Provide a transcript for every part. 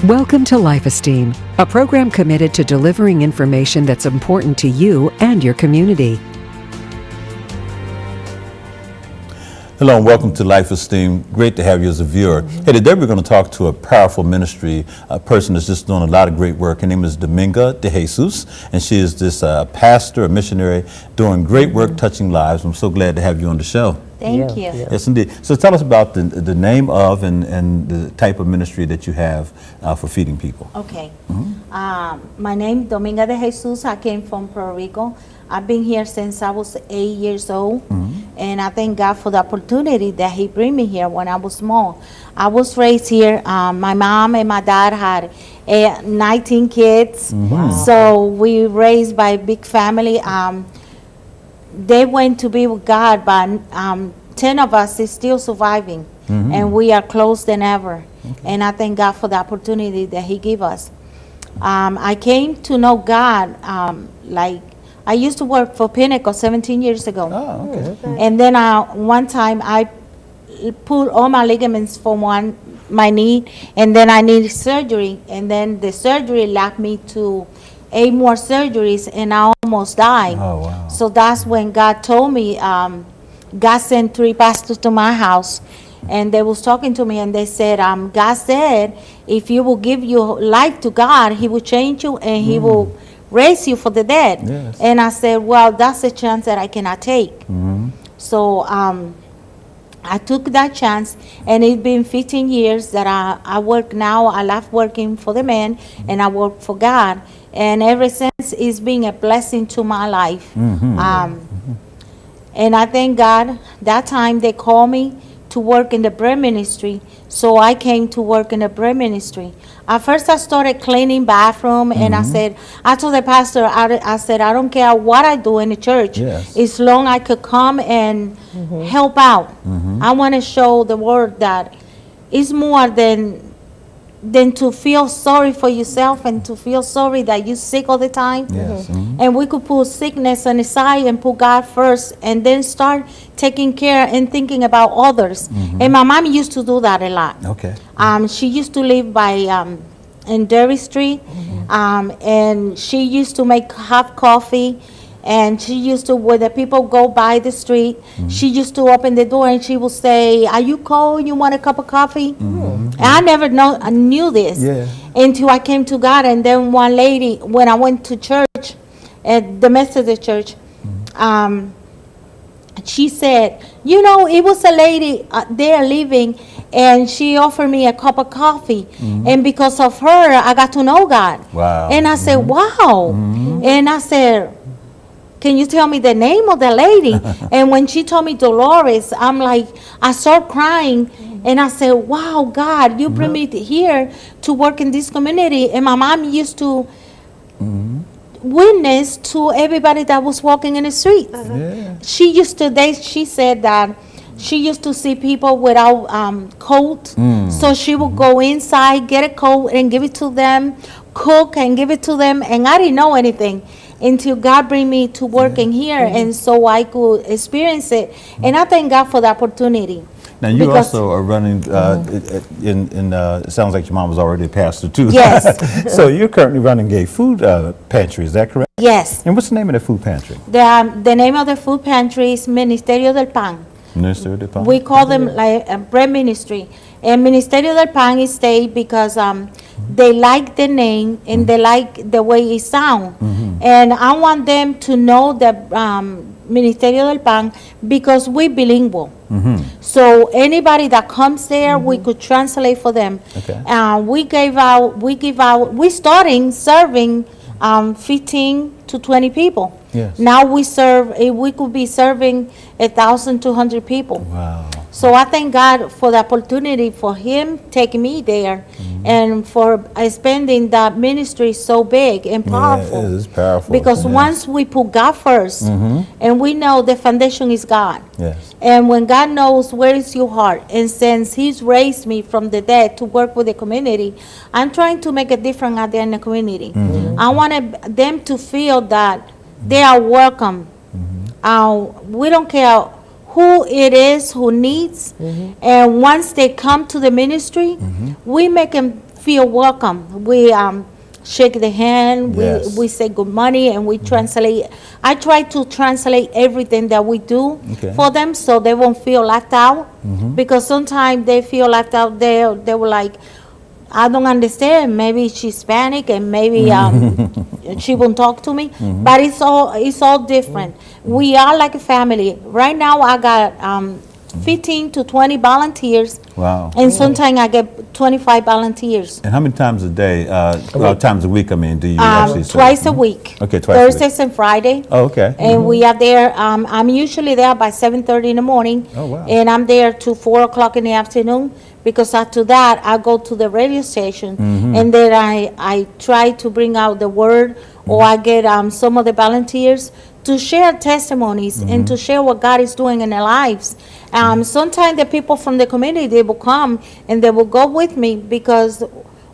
Welcome to Life Esteem, a program committed to delivering information that's important to you and your community. Hello and welcome to Life Esteem. Great to have you as a viewer. Hey, today we're going to talk to a powerful ministry, a person that's just doing a lot of great work. Her name is Dominga, Dejesus, and she is this pastor, a missionary, doing great work, touching lives. I'm so glad to have you on the show. Thank you. Yes, indeed. So tell us about the name of and the type of ministry that you have for feeding people. Okay. My name is Dominga Dejesus. I came from Puerto Rico. I've been here since I was 8 years old, and I thank God for the opportunity that He bring me here when I was small. I was raised here. My mom and my dad had 19 kids, so we raised by a big family. They went to be with God, but 10 of us is still surviving, and we are close than ever. And I thank God for the opportunity that He gave us. I came to know God I used to work for Pinnacle 17 years ago. Oh, okay. And then one time I pulled all my ligaments from my knee, and then I needed surgery. And then the surgery led me to 8 more surgeries, and I almost died. Oh, wow. So that's when God told me, God sent 3 pastors to my house, and they was talking to me, and they said, God said, if you will give your life to God, He will change you, and He will raise you for the dead. Yes. And I said, well, that's a chance that I cannot take. So I took that chance, and it's been 15 years that I work now. I love working for the man, and I work for God. And ever since, it's been a blessing to my life. And I thank God. That time they called me to work in the bread ministry, so I came to work in the bread ministry. At first I started cleaning bathroom, and I told the pastor, I said, I don't care what I do in the church, as long I could come and help out. I want to show the world that it's more than to feel sorry for yourself and to feel sorry that you're sick all the time. And we could put sickness on the side and put God first, and then start taking care and thinking about others. And my mom used to do that a lot. Okay. She used to live by in Derry Street, and she used to make hot coffee. And she used to, when the people go by the street, she used to open the door and she would say, are you cold? You want a cup of coffee? And I never knew this until I came to God. And then one lady, when I went to church, at the Methodist church, she said, you know, it was a lady there living, and she offered me a cup of coffee. And because of her, I got to know God. Wow. And I said, wow. And I said, can you tell me the name of the lady? And when she told me Dolores, I'm like, I started crying. And I said, wow, God, you bring me here to work in this community. And my mom used to witness to everybody that was walking in the street. She said that she used to see people without coat. So she would go inside, get a coat and give it to them, cook and give it to them. And I didn't know anything until God bring me to working here, and so I could experience it. And I thank God for the opportunity. Now you also are running, it sounds like your mom was already a pastor too. Yes. So you're currently running a food pantry, is that correct? Yes. And what's the name of the food pantry? The name of the food pantry is Ministerio del Pan. Ministerio del Pan? We call them like a bread ministry. And Ministerio del Pan is stayed because they like the name and they like the way it sounds. And I want them to know that Ministerio del Pan because we bilingual. So anybody that comes there, we could translate for them. Okay. We starting serving 15 to 20 people. Yes. Now we could be serving 1,200 people. Wow. So I thank God for the opportunity for Him taking me there and for spending that ministry so big and powerful. Yeah, it is powerful. Because once we put God first and we know the foundation is God. Yes. And when God knows where is your heart, and since He's raised me from the dead to work with the community, I'm trying to make a difference out there in the community. I wanted them to feel that they are welcome. We don't care who it is who needs, and once they come to the ministry, we make them feel welcome. We shake the hand, Yes. we say good morning, and we translate. I try to translate everything that we do Okay. for them so they won't feel left out. Because sometimes they feel left out. They were like, I don't understand. Maybe she's Hispanic and maybe she won't talk to me. But it's all different. We are like a family. Right now I got 15 to 20 volunteers. Wow. And sometimes I get 25 volunteers. And how many times a day, times a week, I mean, do you actually serve? Twice a week. Okay, twice a week. Thursdays and Friday. Oh, okay. And we are there. I'm usually there by 7:30 in the morning. Oh, wow. And I'm there till 4 o'clock in the afternoon. Because after that, I go to the radio station, and then I try to bring out the word, or I get some of the volunteers to share testimonies and to share what God is doing in their lives. Sometimes the people from the community, they will come and they will go with me because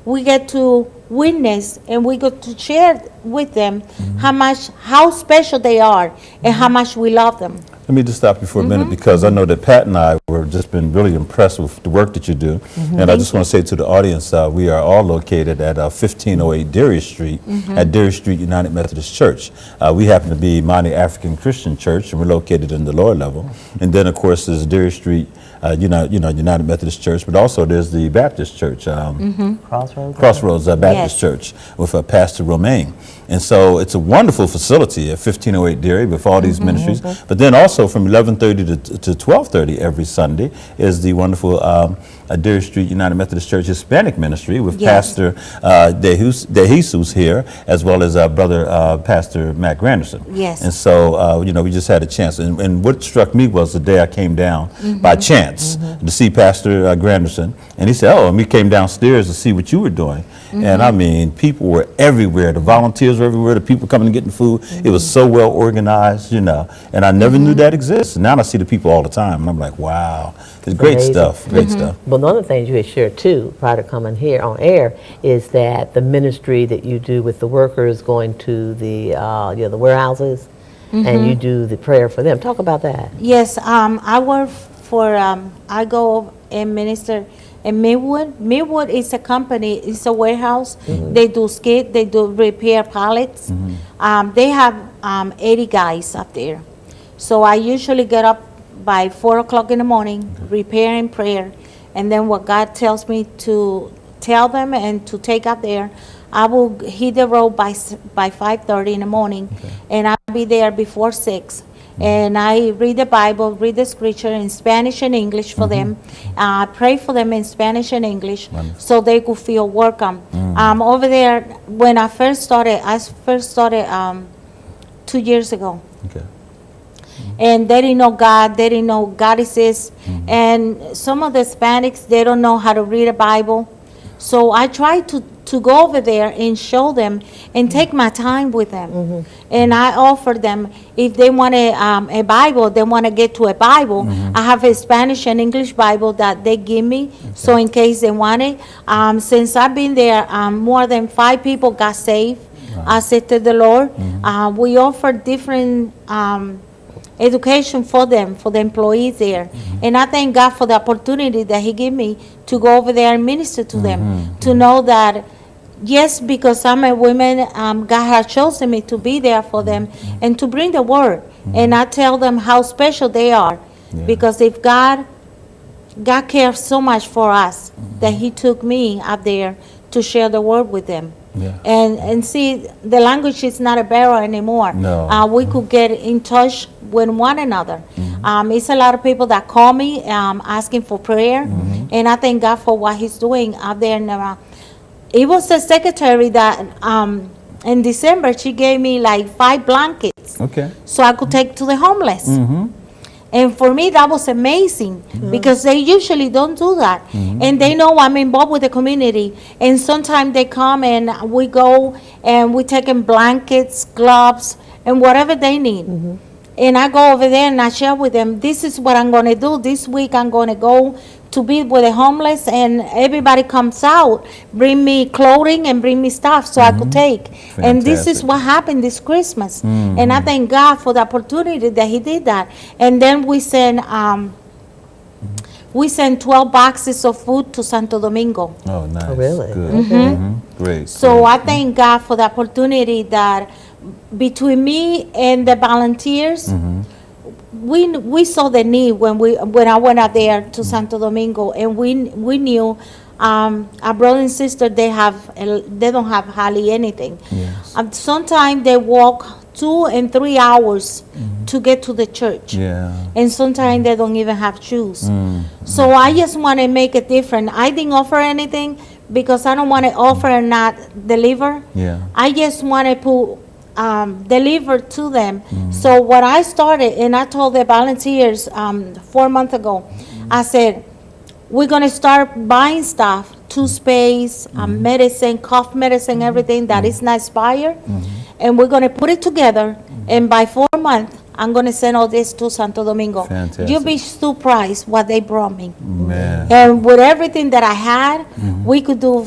we get to witness and we get to share with them how special they are and how much we love them. Let me just stop you for a minute because I know that Pat and I were just been really impressed with the work that you do. And I just want to say to the audience, we are all located at 1508 Derry Street at Derry Street United Methodist Church. We happen to be Monte African Christian Church, and we're located in the lower level. And then, of course, there's Derry Street United Methodist Church, but also there's the Baptist Church, Crossroads Baptist Church with Pastor Romaine. And so it's a wonderful facility at 1508 Derry with all these ministries. But then also from 11:30 to 12:30 every Sunday is the wonderful Derry Street United Methodist Church Hispanic Ministry with Pastor Dejesus here, as well as Brother Pastor Matt Granderson. Yes. And so, we just had a chance. And what struck me was the day I came down by chance to see Pastor Granderson. And he said, and we came downstairs to see what you were doing. And I mean, people were everywhere. The volunteers were everywhere. The people coming and getting food. It was so well organized, and I never knew that existed. Now I see the people all the time, and I'm like, wow, it's great amazing. stuff, great stuff. But one of the things you had shared too, prior to coming here on air, is that the ministry that you do with the workers going to the the warehouses, and you do the prayer for them. Talk about that. Yes, I work for, I go and minister in Millwood. Millwood is a company, it's a warehouse. They do skid, they do repair pallets. They have 80 guys up there. So I usually get up by 4 o'clock in the morning, repairing prayer, and then what God tells me to tell them and to take up there, I will hit the road by 5:30 in the morning, and I'll be there before 6. And I read the Bible, read the scripture in Spanish and English for them. I pray for them in Spanish and English so they could feel welcome. Over there, when I first started 2 years ago. Okay. And they didn't know God, they didn't know goddesses. And some of the Hispanics, they don't know how to read a Bible. So I try to go over there and show them and take my time with them. And I offer them, if they want a Bible, they want to get to a Bible, I have a Spanish and English Bible that they give me, so in case they want it. Since I've been there, more than 5 people got saved, accepted the Lord. We offer different education for them, for the employees there. And I thank God for the opportunity that He gave me to go over there and minister to them, to know that, yes, because I'm a woman, God has chosen me to be there for them and to bring the word. And I tell them how special they are, because if God cares so much for us that He took me up there to share the word with them. And see, the language is not a barrier anymore. We could get in touch with one another. It's a lot of people that call me asking for prayer, and I thank God for what He's doing out there. It was the secretary that in December she gave me like 5 blankets, so I could take to the homeless. And for me, that was amazing because they usually don't do that. And they know I'm involved with the community. And sometimes they come and we go and we take them blankets, gloves, and whatever they need. And I go over there and I share with them, this is what I'm going to do. This week I'm going to go to be with the homeless, and everybody comes out, bring me clothing and bring me stuff so I could take. And this is what happened this Christmas. And I thank God for the opportunity that He did that. And then we send we send 12 boxes of food to Santo Domingo. Oh, nice. Oh, really? Good. Great. So great. I thank God for the opportunity that between me and the volunteers, we saw the need when I went out there to Santo Domingo, and we knew our brother and sister, they don't have hardly anything. Yes. Sometimes they walk 2 and 3 hours to get to the church. Yeah. And sometimes they don't even have shoes. So I just want to make it different. I didn't offer anything because I don't want to offer and not deliver. Yeah. I just want to put deliver to them. So what I started, and I told the volunteers 4 months ago, I said, we're going to start buying stuff, toothpaste, medicine, cough medicine, everything that is not expired. And we're going to put it together. And by 4 months, I'm going to send all this to Santo Domingo. Fantastic. You'll be surprised what they brought me. Man. And with everything that I had, we could do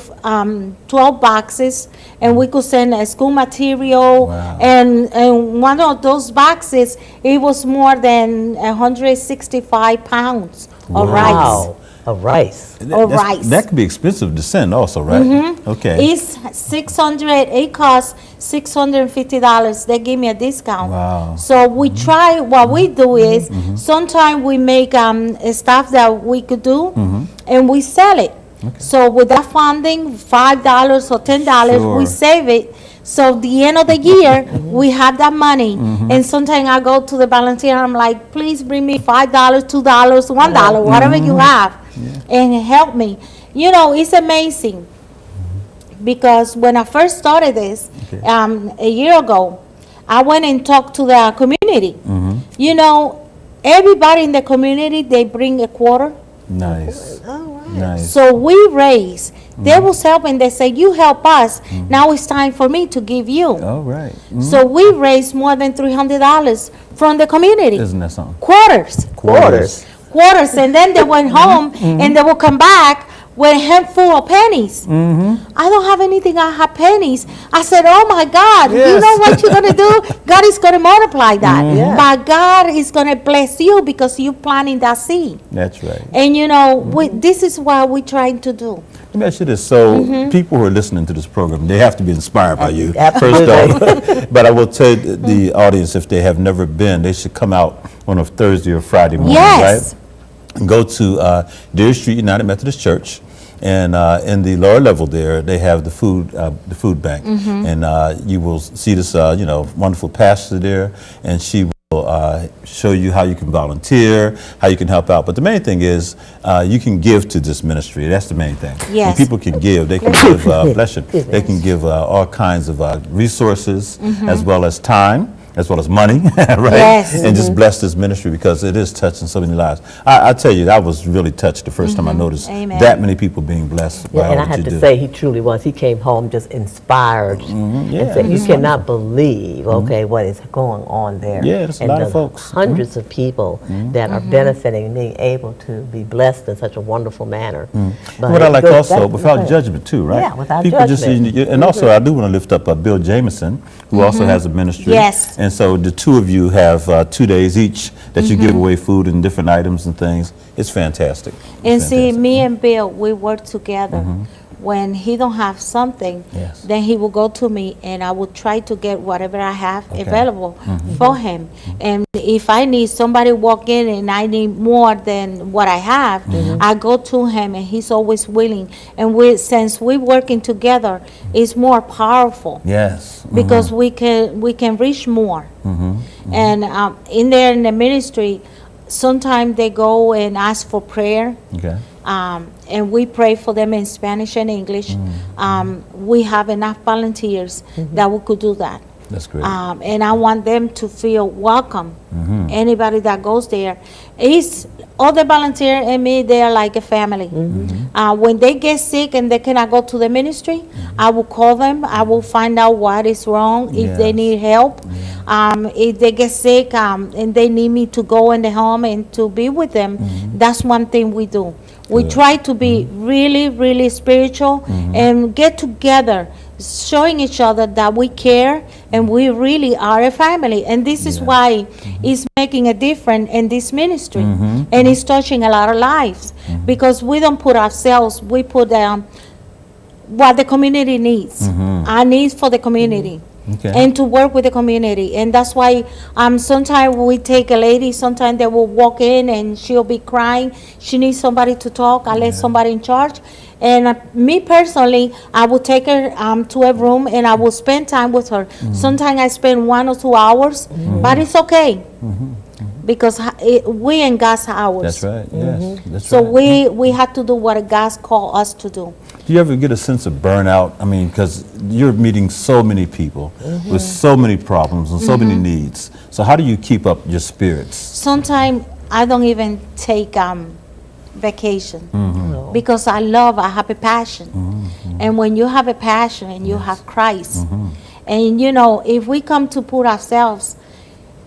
12 boxes, and we could send school material. Wow. And one of those boxes, it was more than 165 pounds of rice. Wow. Of rice. That could be expensive to send also, right? Okay. It's it costs $650. They give me a discount. Wow. So we try, what we do is, sometimes we make stuff that we could do, and we sell it. So with that funding, $5 or $10, Sure. we save it. So the end of the year, we have that money. And sometimes I go to the volunteer, I'm like, please bring me $5, $2, $1, whatever you have, and help me. You know, it's amazing. Because when I first started this, a year ago, I went and talked to the community. You know, everybody in the community, they bring a quarter. Nice. Nice. So we raise. They was helping. They say, you help us. Now it's time for me to give you. All right. So we raised more than $300 from the community. Isn't that something? Quarters. Quarters. And then they went home and they will come back with a handful of pennies. I don't have anything, I have pennies. I said, oh my God, you know what you're going to do? God is going to multiply that. But God is going to bless you because you're planting that seed. That's right. And you know, this is what we're trying to do. Let me ask you this. So people who are listening to this program, they have to be inspired by you, Absolutely. first off. But I will tell the audience, if they have never been, they should come out on a Thursday or Friday morning, Yes. right? And go to Deer Street United Methodist Church. And in the lower level there, they have the food bank. And you will see this, wonderful pastor there, and she will show you how you can volunteer, how you can help out. But the main thing is you can give to this ministry. That's the main thing. Yes. And people can give. They can give, bless you, they can give all kinds of resources as well as time, as well as money, right? Yes. And just bless this ministry because it is touching so many lives. I tell you, I was really touched the first time I noticed Amen. that many people being blessed by all And I that have you to do. say, he truly was. He came home just inspired. And said, you cannot believe, what is going on there. Yeah, there's a and lot of the folks. Hundreds of people that are benefiting and being able to be blessed in such a wonderful manner. But What I like it goes also, back- without judgment too, right? Yeah, without People judgment. and also I do want to lift up Bill Jameson, who also has a ministry. Yes. And so the two of you have 2 days each that you give away food and different items and things. It's fantastic. It's And see, fantastic. me and Bill, we work together. When he don't have something, Yes. then he will go to me, and I will try to get whatever I have available for him. And if I need somebody walk in and I need more than what I have, I go to him, and he's always willing. And since we're working together, it's more powerful Yes. because we can reach more. And in there in the ministry, sometimes they go and ask for prayer. Okay. And we pray for them in Spanish and English. We have enough volunteers that we could do that. That's great. And I want them to feel welcome. Anybody that goes there, all the volunteers and me, they are like a family. When they get sick and they cannot go to the ministry, I will call them. I will find out what is wrong, if they Yes. need help. If they get sick and they need me to go in the home and to be with them, that's one thing we do. We Good. try to be really, really spiritual and get together, showing each other that we care and we really are a family. And this is Yeah. why it's making a difference in this ministry, and it's touching a lot of lives, because we don't put ourselves, we put what the community needs, our needs for the community. Okay. And to work with the community. And that's why sometimes we take a lady, sometimes they will walk in and she'll be crying. She needs somebody to talk. I let somebody in charge. And me personally, I will take her to a room and I will spend time with her. Sometimes I spend 1 or 2 hours, but it's okay. Because we in God's hours. That's right. Yes. That's So right. we have to do what God called us to do. Do you ever get a sense of burnout? I mean, because you're meeting so many people with so many problems and so many needs. So how do you keep up your spirits? Sometimes I don't even take vacation No. because I have a passion. And when you have a passion and you have Christ, and if we come to put ourselves,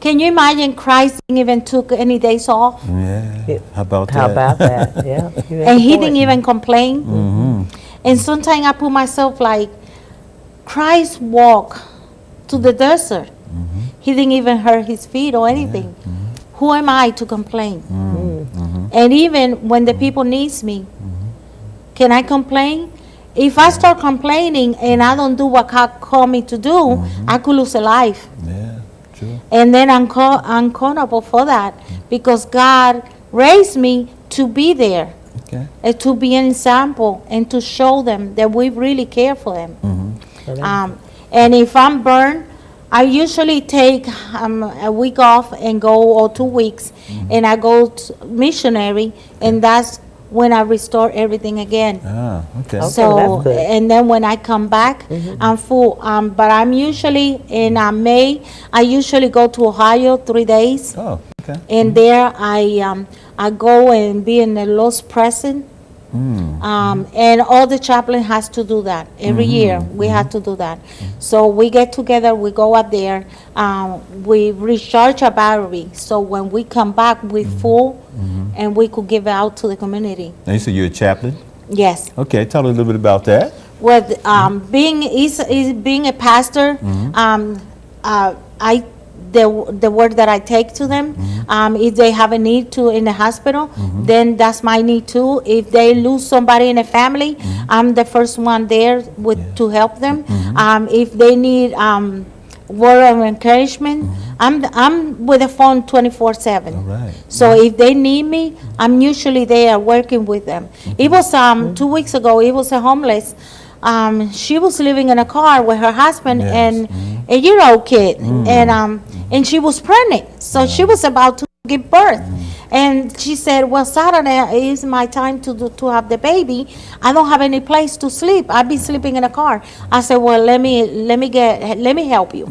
can you imagine Christ didn't even took any days off? Yeah. How about How that? about that? Yeah. you make And a he point. didn't even complain. And sometimes I put myself like, Christ walked to the desert. He didn't even hurt his feet or anything. Who am I to complain? And even when the people needs me, can I complain? If I start complaining and I don't do what God called me to do, I could lose a life. Yeah. True. And then I'm accountable for that, because God raised me to be there, Okay. and to be an example, and to show them that we really care for them. And if I'm burned, I usually take a week off and go, or 2 weeks, and I go to missionary, and that's when I restore everything again. Ah. Okay. Okay. So, that's good. and then when I come back, I'm full. But I'm usually in May, I usually go to Ohio 3 days. Oh. Okay. And there I go and be in the Lord's presence. And all the chaplain has to do that. Every year we have to do that. So we get together, we go up there, we recharge our battery. So when we come back, we full, and we could give out to the community. Now you said you're a chaplain. Yes. Okay. Tell us a little bit about that. With being a pastor, the word that I take to them, if they have a need to in the hospital, then that's my need too. If they lose somebody in a family, I'm the first one there to help them. If they need word of encouragement, I'm with the phone 24/7. All right. So if they need me, I'm usually there working with them. It was 2 weeks ago. It was a homeless. She was living in a car with her husband Yes. and a year-old kid, and she was pregnant, so she was about to give birth. And she said, "Well, Saturday is my time to have the baby. I don't have any place to sleep. I'll be sleeping in a car." I said, "Well, let me help you."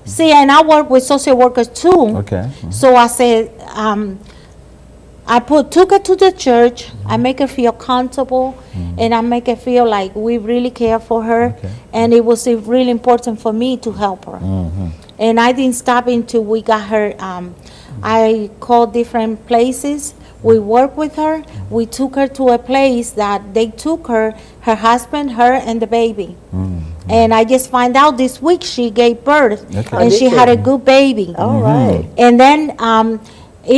See, and I work with social workers too. Okay. So I said, I took her to the church. I make her feel comfortable, and I make her feel like we really care for her. Okay. And it was really important for me to help her. And I didn't stop until we got her. I called different places. We worked with her. We took her to a place that they took her husband, her, and the baby. And I just find out this week she gave birth, Okay. and she had a good baby. All right. And then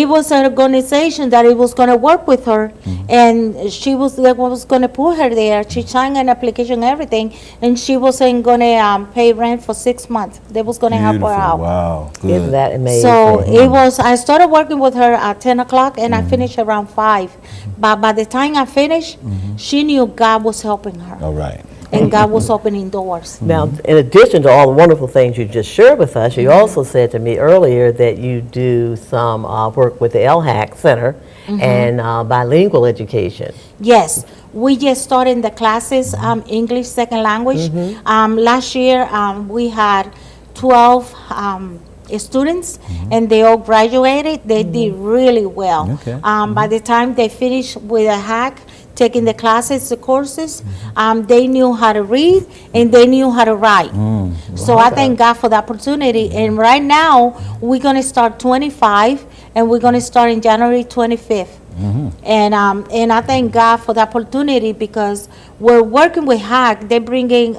it was an organization that it was going to work with her, and they was going to put her there. She signed an application, everything, and she wasn't going to pay rent for 6 months. They was going to help her Beautiful. out. Wow. Good. Isn't that amazing? So I started working with her at 10 o'clock, and I finished around 5. But by the time I finished, she knew God was helping her, All right. and God was opening doors. Now, in addition to all the wonderful things you just shared with us, you also said to me earlier that you do some work with the LHAC Center and bilingual education. Yes, we just started the classes, English second language. Last year, we had 12 students, and they all graduated. They did really well. Okay. By the time they finished with a hack, taking the classes, the courses, they knew how to read and they knew how to write. So I thank God for the opportunity. And right now, we're going to start 25, and we're going to start in January 25th. And I thank God for the opportunity, because we're working with HAC. They're bringing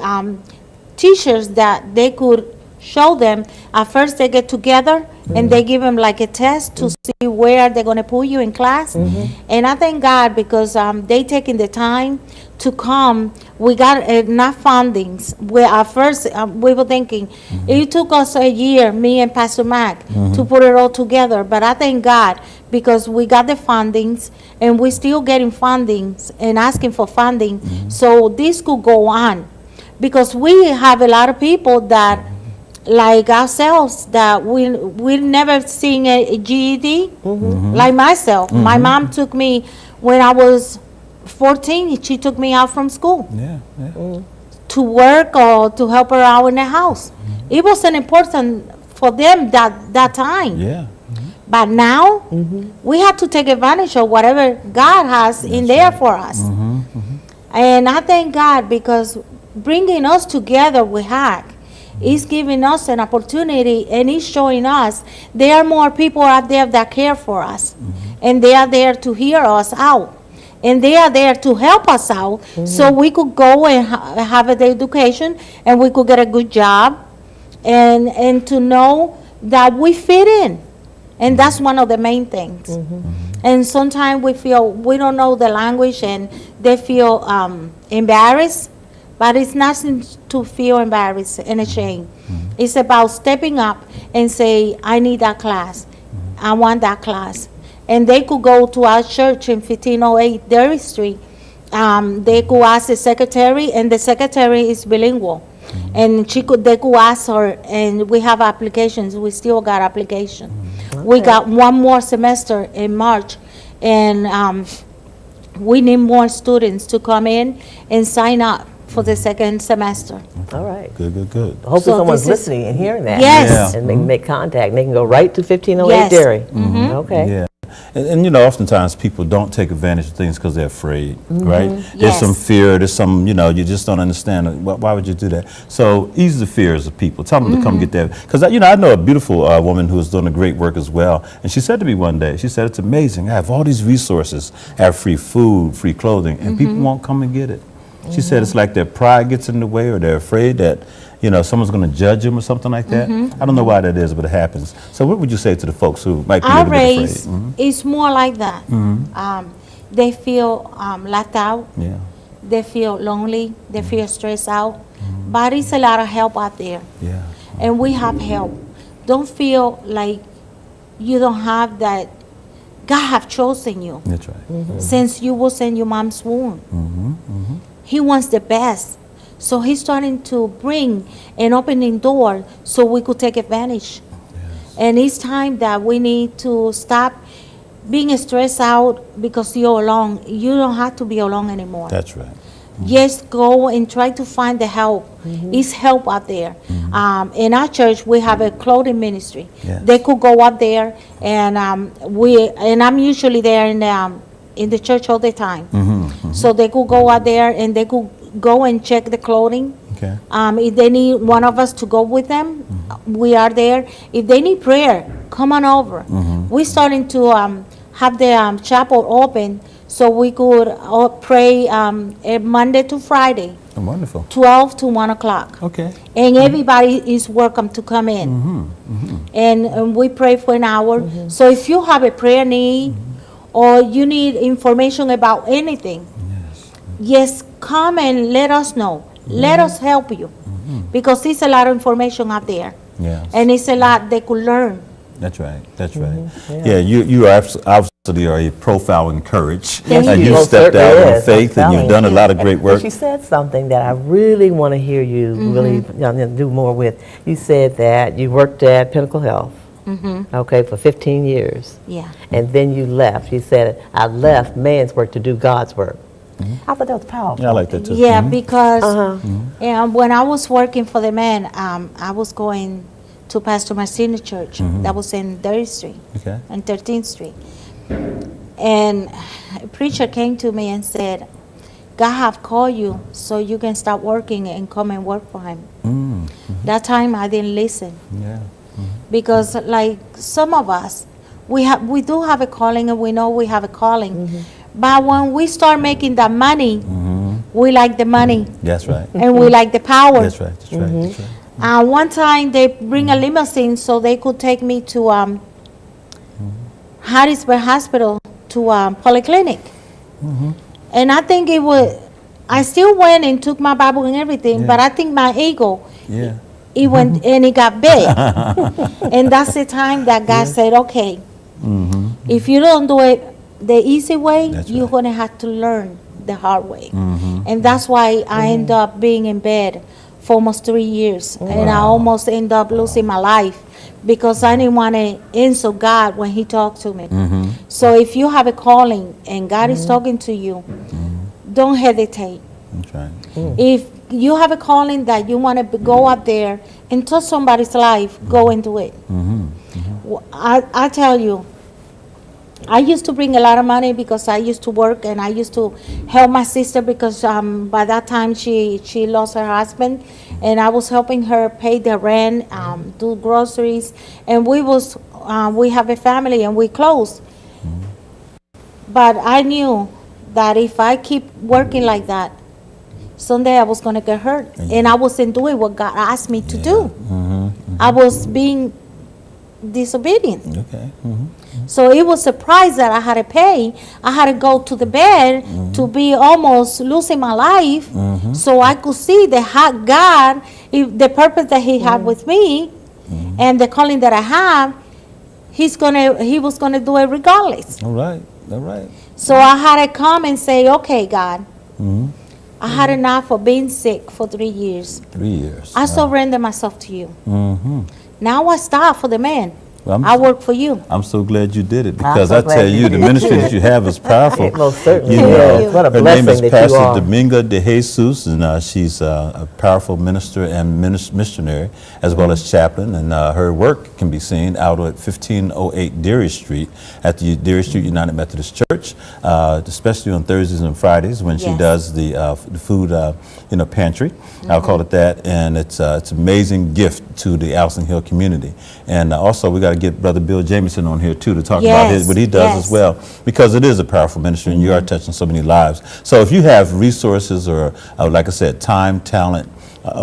teachers that they could show them. At first they get together and they give them like a test to see where they're going to put you in class. And I thank God, because they taking the time to come. We got enough fundings. We at first we were thinking it took us a year, me and Pastor Mac, to put it all together. But I thank God, because we got the fundings, and we're still getting fundings and asking for funding, so this could go on. Because we have a lot of people that, like ourselves, that we never seen a GED. Like myself, my mom took me when I was 14. She took me out from school to work or to help her out in the house. It wasn't important for them that time. But now we have to take advantage of whatever God has in there for us. And I thank God, because bringing us together with HAC is giving us an opportunity, and it's showing us there are more people out there that care for us, and they are there to hear us out, and they are there to help us out, so we could go and have an education, and we could get a good job, and to know that we fit in. And that's one of the main things. And sometimes we feel we don't know the language, and they feel embarrassed. But it's nothing to feel embarrassed and ashamed. It's about stepping up and say, I need that class. I want that class. And they could go to our church in 1508 Derry Street. They could ask the secretary, and the secretary is bilingual. And they could ask her, and we have applications. We still got application. We got one more semester in March, and we need more students to come in and sign up for the second semester. All right. Good. Hopefully So someone's this is- listening and hearing that. Yes. And they can make contact. And they can go right to 1508 Yes. Derry. Okay. Yeah. And you know, oftentimes people don't take advantage of things because they're afraid, right? There's Yes. some fear, there's some, you know, you just don't understand. Why would you do that? So ease the fears of people. Tell them to come get that. Because, you know, I know a beautiful woman who is doing a great work as well. And she said to me one day, she said, it's amazing. I have all these resources. I have free food, free clothing, and people won't come and get it. She said it's like their pride gets in the way, or they're afraid that, you know, someone's going to judge them or something like that. I don't know why that is, but it happens. So what would you say to the folks who might be a Our little bit race afraid? is more like that. They feel left out. Yeah. They feel lonely. They feel stressed out. But it's a lot of help out there. Yeah. And we have help. Don't feel like you don't have that. God have chosen you That's right. since you was in your mom's womb. He wants the best. So he's starting to bring an opening door so we could take advantage. And it's time that we need to stop being stressed out because you're alone. You don't have to be alone anymore. That's right. Just go and try to find the help. It's help out there. In our church, we have a clothing ministry. Yes. They could go up there, and I'm usually there in the church all the time. So they could go out there and they could go and check the clothing. Okay. If they need one of us to go with them, we are there. If they need prayer, come on over. We're starting to have the chapel open so we could pray Monday to Friday, Oh, wonderful. 12 to 1 o'clock. Okay. And everybody is welcome to come in. And we pray for an hour. So if you have a prayer need or you need information about anything, yes, come and let us know. Let us help you. Because there's a lot of information out there. Yes. And it's a lot they could learn. That's right. That's right. Yeah, you are obviously are a profile in courage. Thank And you. you've Most stepped out certainly in is. faith, I'm and you've telling done a lot of great But work. she said something that I really want to hear you really do more with. You said that you worked at Pinnacle Health, okay, for 15 years. Yeah. And then you left. You said, I left man's work to do God's work. I thought that was powerful. Yeah, I like that too. Yeah, because when I was working for the man, I was going to Pastor Marcini's church. That was in Derry Street, Okay. and 13th Street. And a preacher came to me and said, God have called you so you can start working and come and work for him. That time I didn't listen. Yeah. Because like some of us, we do have a calling, and we know we have a calling. But when we start making that money, we like the money, That's right. and we like the power. That's right. That's right. That's right. One time they bring a limousine so they could take me to Harrisburg Hospital to polyclinic, and I think it was. I still went and took my Bible and everything, but I think my ego, Yeah. it went and it got big, and that's the time that God said, "Okay, if you don't do it the easy way, That's you're right. gonna have to learn the hard way," and that's why I ended up being in bed for almost 3 years, and I almost ended up losing my life because I didn't want to answer God when He talked to me. So if you have a calling and God is talking to you, don't hesitate. That's right. If you have a calling that you want to go up there and touch somebody's life, go and do it. I tell you, I used to bring a lot of money because I used to work and I used to help my sister because by that time she lost her husband, and I was helping her pay the rent, do groceries, and we have a family and we close. But I knew that if I keep working like that, someday I was going to get hurt, and I wasn't doing what God asked me to do. I was being disobedient. Okay. So it was a price that I had to pay. I had to go to the bed to be almost losing my life, so I could see God, the purpose that He had with me, and the calling that I have. He was gonna do it regardless. All right. All right. So I had to come and say, "Okay, God, I had enough of being sick for 3 years. 3 years. I surrender myself to you. Mm-hmm. Now I start for the man. Well, I work for you." I'm so glad you did it, because so I glad tell you you, the did. ministry that you have is powerful. Most certainly. You know, What a her name is blessing that you Pastor are. Dominga Dejesus, and she's a powerful minister and missionary, as well as chaplain. And her work can be seen out at 1508 Deary Street at the Deary Street United Methodist Church, especially on Thursdays and Fridays when she Yes. does the food, pantry. I'll call it that, and it's an amazing gift to the Allison Hill community. And also, we got to get Brother Bill Jameson on here too to talk about what he does as well, because it is a powerful ministry and you are touching so many lives. So if you have resources or, like I said, time, talent,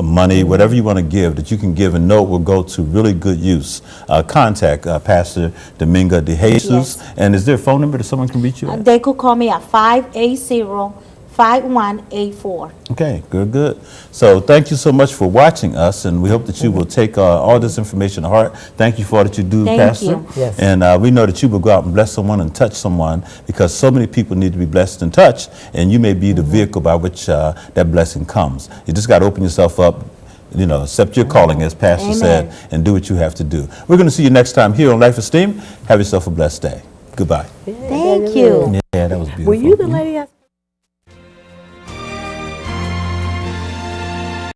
money, whatever you want to give that you can give and know it will go to really good use, contact Pastor Dominga Dejesus. Yes. And is there a phone number that someone can reach you at? They could call me at 580-5184. Okay, good. So thank you so much for watching us, and we hope that you will take all this information to heart. Thank you for all that you do, Thank Pastor. you. Yes. And we know that you will go out and bless someone and touch someone, because so many people need to be blessed and touched, and you may be the vehicle by which that blessing comes. You just got to open yourself up, accept your calling, as Pastor Amen. said, and do what you have to do. We're going to see you next time here on Life Esteem. Have yourself a blessed day. Goodbye. Thank you. Yeah, that was beautiful. Were you the lady I